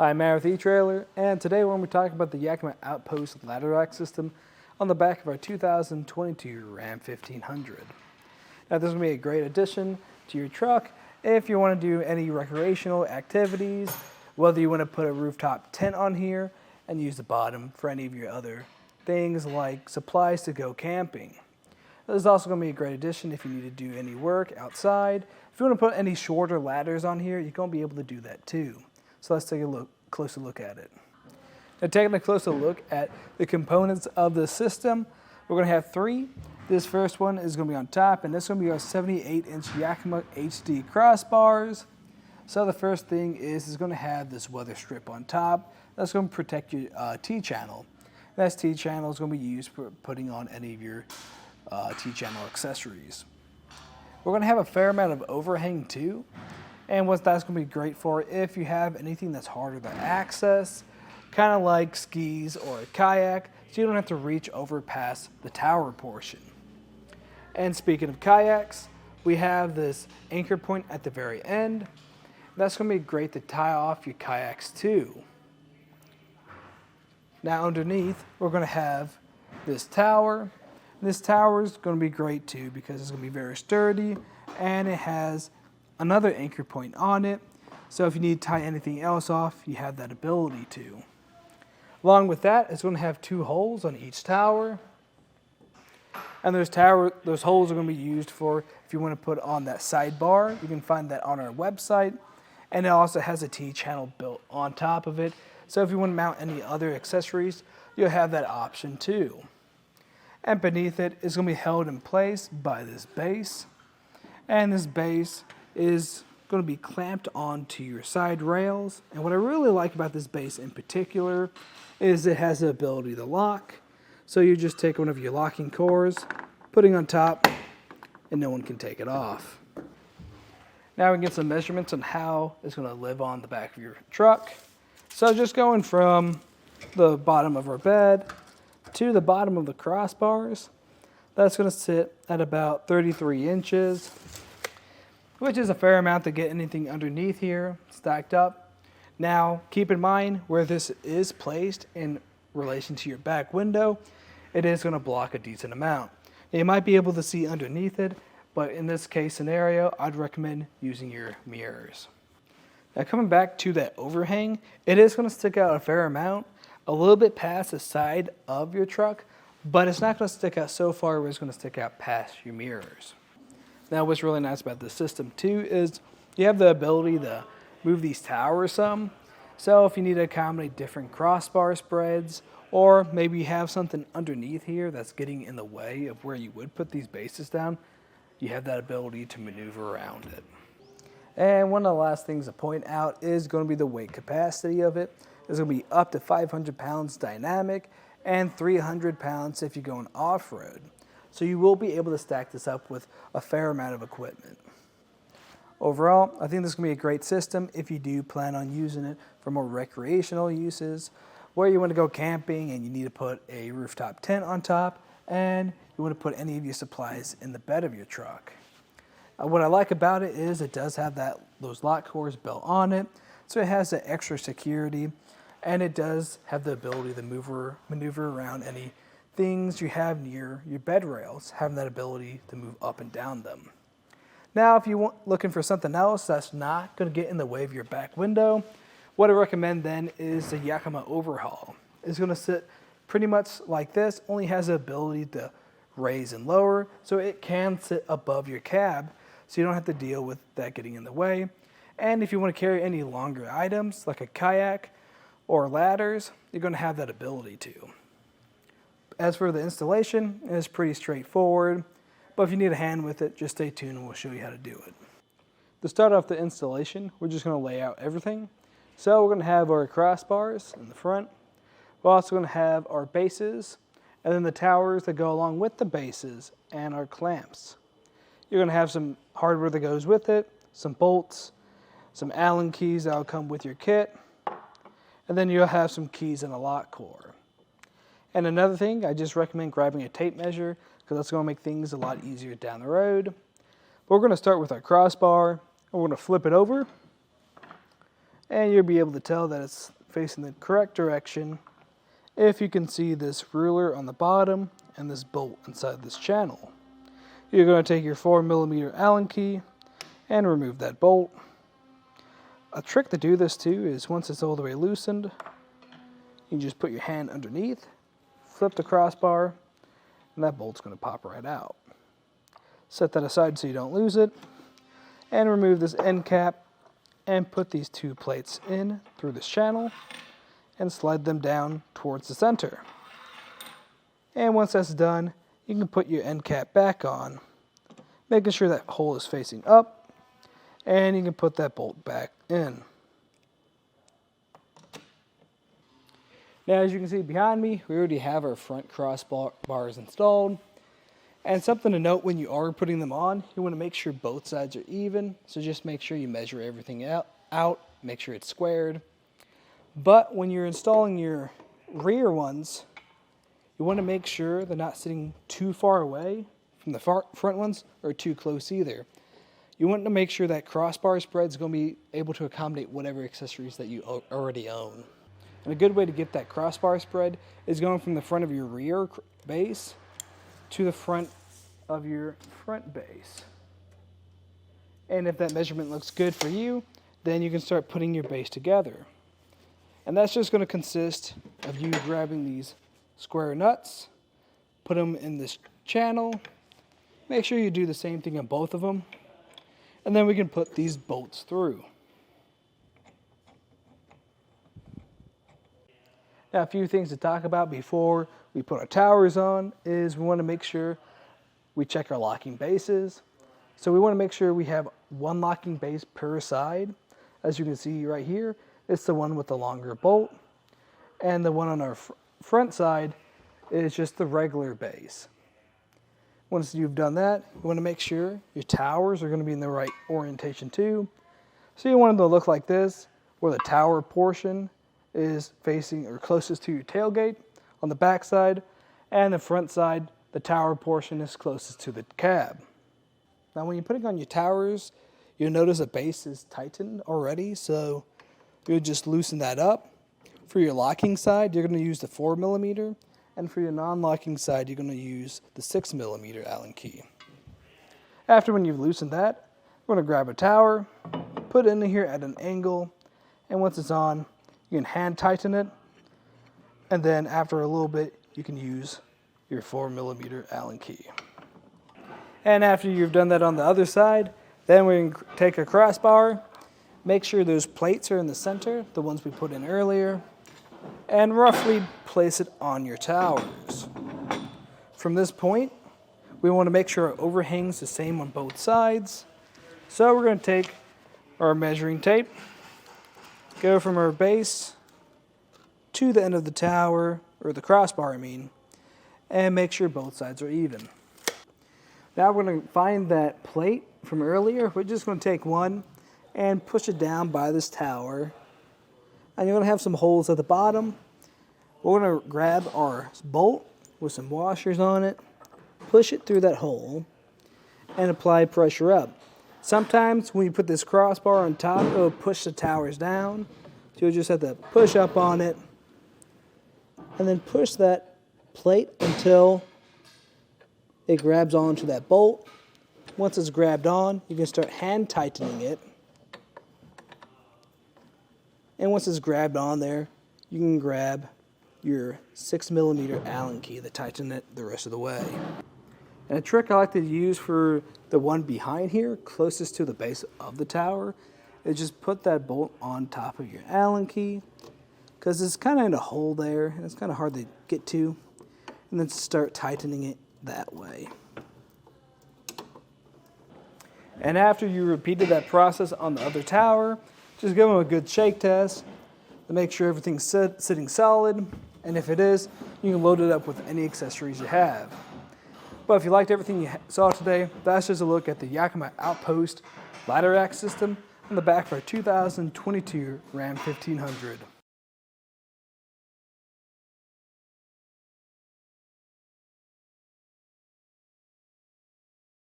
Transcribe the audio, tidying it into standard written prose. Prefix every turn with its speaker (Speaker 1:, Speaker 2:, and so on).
Speaker 1: Hi, I'm Matt with etrailer, and today we're going to be talking about the Yakima OutPost ladder rack system on the back of our 2022 Ram 1500. Now, this is going to be a great addition to your truck if you want to do any recreational activities, whether you want to put a rooftop tent on here and use the bottom for any of your other things like supplies to go camping. This is also going to be a great addition if you need to do any work outside. If you want to put any shorter ladders on here, you're going to be able to do that too. So let's take a closer look at it. Now, taking a closer look at the components of the system, we're going to have three. This first one is going to be on top, and this is going to be our 78-inch Yakima HD crossbars. So the first thing is going to have this weather strip on top. That's going to protect your T-channel. That T-channel is going to be used for putting on any of your T-channel accessories. We're going to have a fair amount of overhang too. And what that's going to be great for if you have anything that's harder to access, kind of like skis or a kayak, so you don't have to reach over past the tower portion. And speaking of kayaks, we have this anchor point at the very end. That's going to be great to tie off your kayaks too. Now underneath, we're going to have this tower. This tower is going to be great too because it's going to be very sturdy, and it has another anchor point on it, so if you need to tie anything else off, you have that ability to. Along with that, it's going to have two holes on each tower, and those holes are going to be used for if you want to put on that sidebar. You can find that on our website, and it also has a T-channel built on top of it, so if you want to mount any other accessories, you'll have that option too. And beneath it is going to be held in place by this base, and this base is going to be clamped onto your side rails. And what I really like about this base in particular is it has the ability to lock. So you just take one of your locking cores, putting on top, and no one can take it off. Now we can get some measurements on how it's going to live on the back of your truck. So just going from the bottom of our bed to the bottom of the crossbars, that's going to sit at about 33 inches. Which is a fair amount to get anything underneath here stacked up. Now, keep in mind where this is placed in relation to your back window, it is going to block a decent amount. Now, you might be able to see underneath it, but in this case scenario, I'd recommend using your mirrors. Now, coming back to that overhang, it is going to stick out a fair amount, a little bit past the side of your truck, but it's not going to stick out so far where it's going to stick out past your mirrors. Now, what's really nice about this system too is you have the ability to move these towers some. So if you need to accommodate different crossbar spreads, or maybe you have something underneath here that's getting in the way of where you would put these bases down, you have that ability to maneuver around it. And one of the last things to point out is going to be the weight capacity of it. It's going to be up to 500 pounds dynamic and 300 pounds if you're going off-road. So you will be able to stack this up with a fair amount of equipment. Overall, I think this is going to be a great system if you do plan on using it for more recreational uses, where you want to go camping and you need to put a rooftop tent on top, and you want to put any of your supplies in the bed of your truck. What I like about it is it does have those lock cores built on it, so it has that extra security, and it does have the ability to maneuver around any things you have near your bed rails, having that ability to move up and down them. Now, if you're looking for something else that's not going to get in the way of your back window, what I recommend then is the Yakima Overhaul. It's going to sit pretty much like this, only has the ability to raise and lower, so it can sit above your cab, so you don't have to deal with that getting in the way. And if you want to carry any longer items, like a kayak or ladders, you're going to have that ability to. As for the installation, it's pretty straightforward, but if you need a hand with it, just stay tuned and we'll show you how to do it. To start off the installation, we're just going to lay out everything. So we're going to have our crossbars in the front. We're also going to have our bases, and then the towers that go along with the bases, and our clamps. You're going to have some hardware that goes with it, some bolts, some Allen keys that will come with your kit, and then you'll have some keys and a lock core. And another thing, I just recommend grabbing a tape measure because that's going to make things a lot easier down the road. But we're going to start with our crossbar, and we're going to flip it over, And you'll be able to tell that it's facing the correct direction if you can see this ruler on the bottom and this bolt inside this channel. You're going to take your 4mm Allen key and remove that bolt. A trick to do this too is once it's all the way loosened, you can just put your hand underneath, flip the crossbar, and that bolt's going to pop right out. Set that aside so you don't lose it, and remove this end cap and put these 2 plates in through this channel and slide them down towards the center. And once that's done, you can put your end cap back on, making sure that hole is facing up, and you can put that bolt back in. Now, as you can see behind me, we already have our front crossbars installed. And something to note when you are putting them on, you want to make sure both sides are even. So just make sure you measure everything out, make sure it's squared. But when you're installing your rear ones, you want to make sure they're not sitting too far away from the front ones or too close either. You want to make sure that crossbar spread is going to be able to accommodate whatever accessories that you already own. And a good way to get that crossbar spread is going from the front of your rear base to the front of your front base. And if that measurement looks good for you, then you can start putting your base together. And that's just going to consist of you grabbing these square nuts, put them in this channel, make sure you do the same thing on both of them, and then we can put these bolts through. Now, a few things to talk about before we put our towers on is we want to make sure we check our locking bases. So we want to make sure we have one locking base per side. As you can see right here, it's the one with the longer bolt. And the one on our front side is just the regular base. Once you've done that, you want to make sure your towers are going to be in the right orientation too. So you want them to look like this, where the tower portion is facing or closest to your tailgate on the back side, and the front side, the tower portion is closest to the cab. Now when you're putting on your towers, you'll notice the base is tightened already, so you'll just loosen that up. For your locking side, you're going to use the 4mm, and for your non-locking side, you're going to use the 6mm Allen key. After when you've loosened that, we're going to grab a tower, put it in here at an angle, and once it's on, you can hand tighten it, and then after a little bit, you can use your 4mm Allen key. And after you've done that on the other side, then we can take a crossbar, make sure those plates are in the center, the ones we put in earlier, and roughly place it on your towers. From this point, we want to make sure our overhang's the same on both sides. So we're going to take our measuring tape, go from our base to the end of the tower, or the crossbar I mean, and make sure both sides are even. Now we're going to find that plate from earlier. We're just going to take one and push it down by this tower. And you're going to have some holes at the bottom. We're going to grab our bolt with some washers on it, push it through that hole, and apply pressure up. Sometimes when you put this crossbar on top, it'll push the towers down. So you'll just have to push up on it, and then push that plate until it grabs onto that bolt. Once it's grabbed on, you can start hand tightening it. And once it's grabbed on there, you can grab your 6mm Allen key to tighten it the rest of the way. And a trick I like to use for the one behind here, closest to the base of the tower, is just put that bolt on top of your Allen key, because it's kind of in a hole there, and it's kind of hard to get to, and then start tightening it that way. And after you repeated that process on the other tower, just give them a good shake test to make sure everything's sitting solid, and if it is, you can load it up with any accessories you have. But if you liked everything you saw today, that's just a look at the Yakima OutPost ladder rack system on the back of our 2022 Ram 1500.